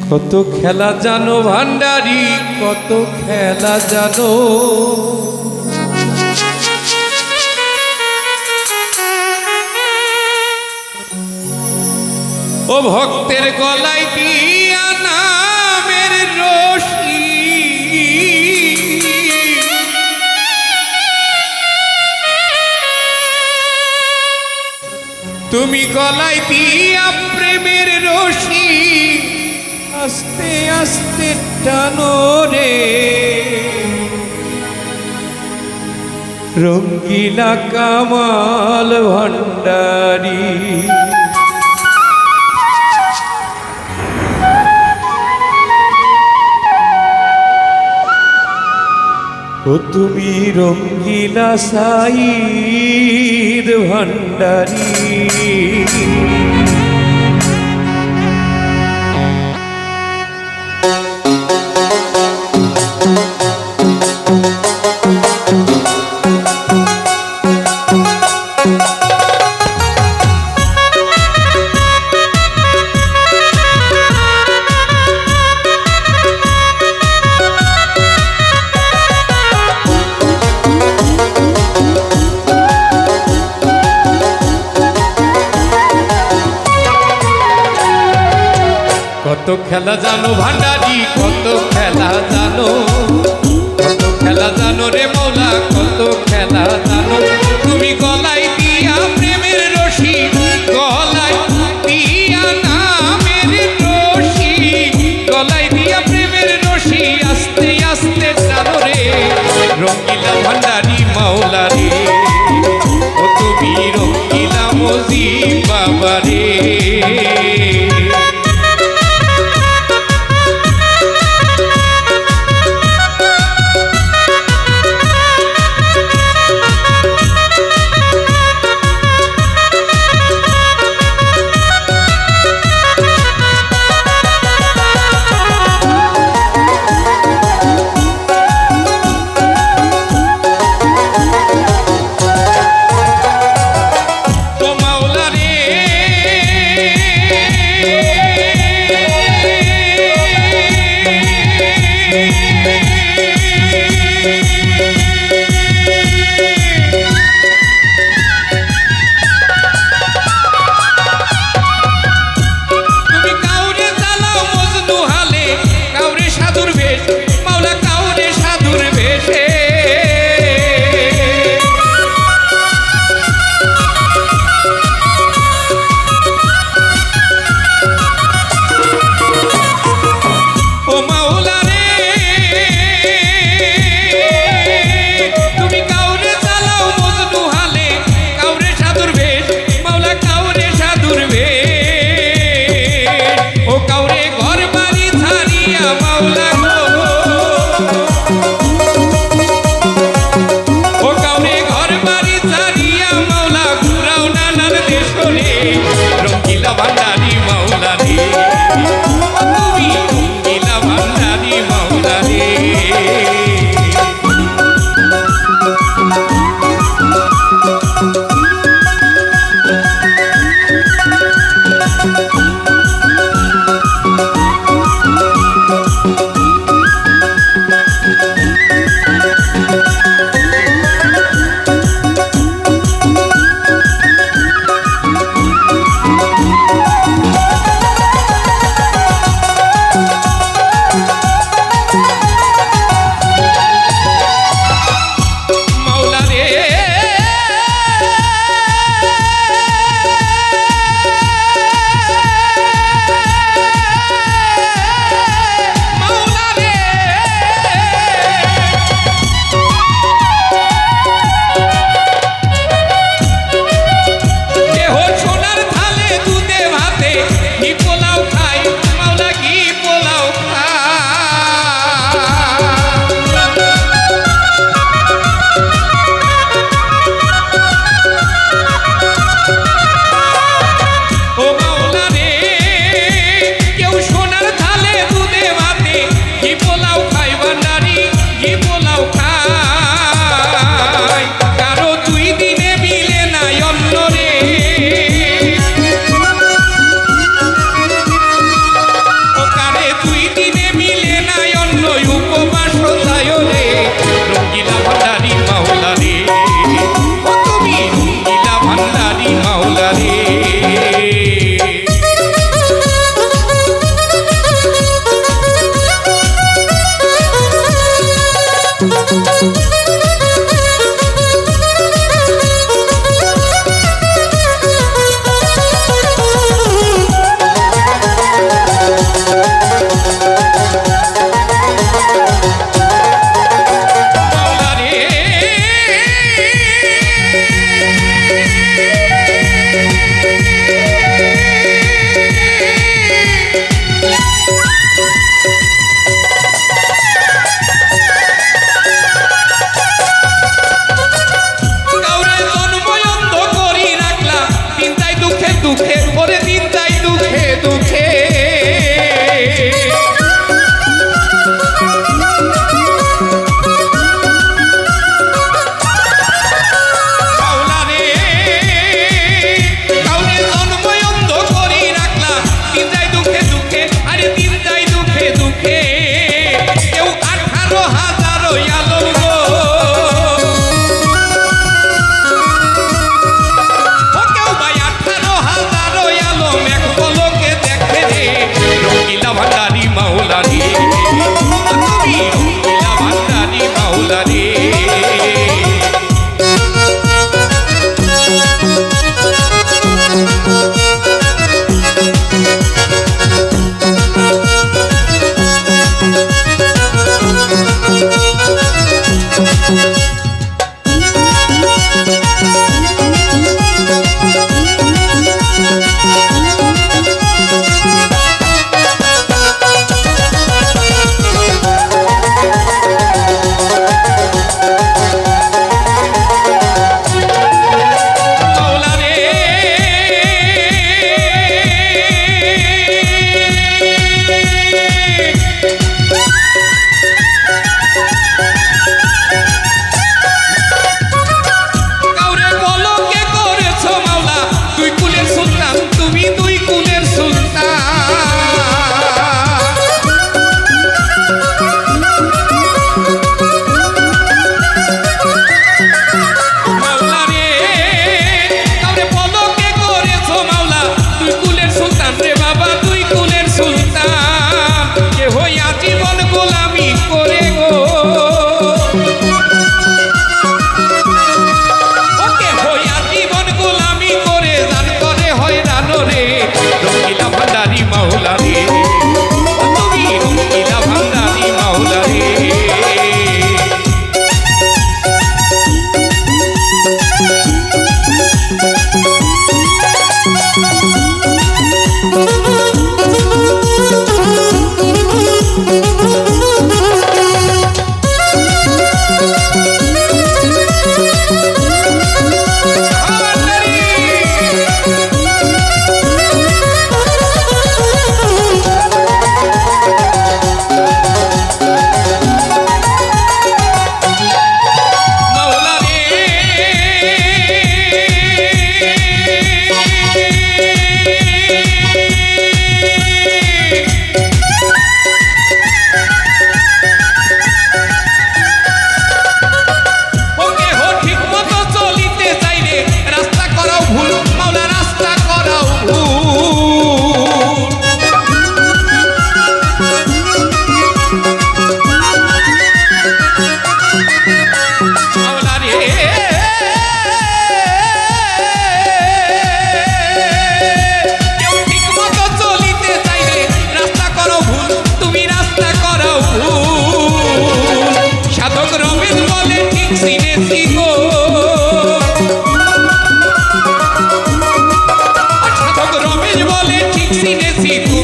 কত খেলা জানো ভান্ডারি, কত খেলা জানো। ও ভক্তের গলায় দিয়া নামের রশি, তুমি গলায় দিয়া প্রেমের রশি আস্তে আস্তে টানো রে। রঙ্গিলা কামাল ভান্ডারি, ও তুমি রঙ্গিলা সাইদ ভান্ডারি। কত খেলা জানো ভান্ডারি, কত খেলা জানো, কত খেলা জানো রে মৌলা, কত খেলা জানো। তুমি গলায় দিয়া প্রেমের রশি, গলায় দিয়া নামের রশি, গলায় দিয়া প্রেমের রশি আস্তে আস্তে টানো রে। রঙ্গিলা ভান্ডারি মাওলা রে, ও তুমি রঙ্গিলা মজি বাবা রে।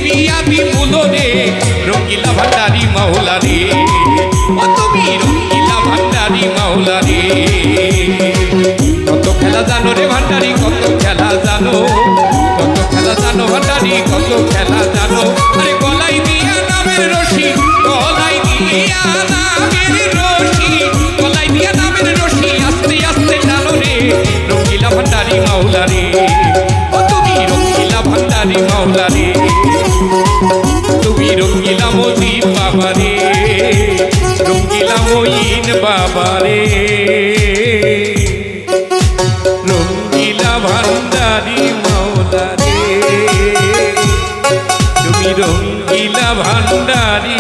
বিয়াদি মুলো রে রঙ্গিলা ভান্ডারি মাওলা রে ও তুমি রঙ্গিলা ভান্ডারি মাওলা রে কত খেলা জানো রে ভান্ডারি কত খেলা জানো কত খেলা জানো ভান্ডারি কত খেলা জানো আরে গলায় দিয়া নামের রশি গলায় দিয়া নামের রশি গলায় দিয়া নামের রশি আস্তে আস্তে টানো রে রঙ্গিলা ভান্ডারি মাওলা রে ও তুমি রঙ্গিলা ভান্ডারি মাওলা রে তুমি রঙ্গিলা মজিদ বাবা রে রঙ্গিলা মঈন বাবা রে রঙ্গিলা ভান্ডারি মাওলা রে তুমি রঙ্গিলা ভান্ডারি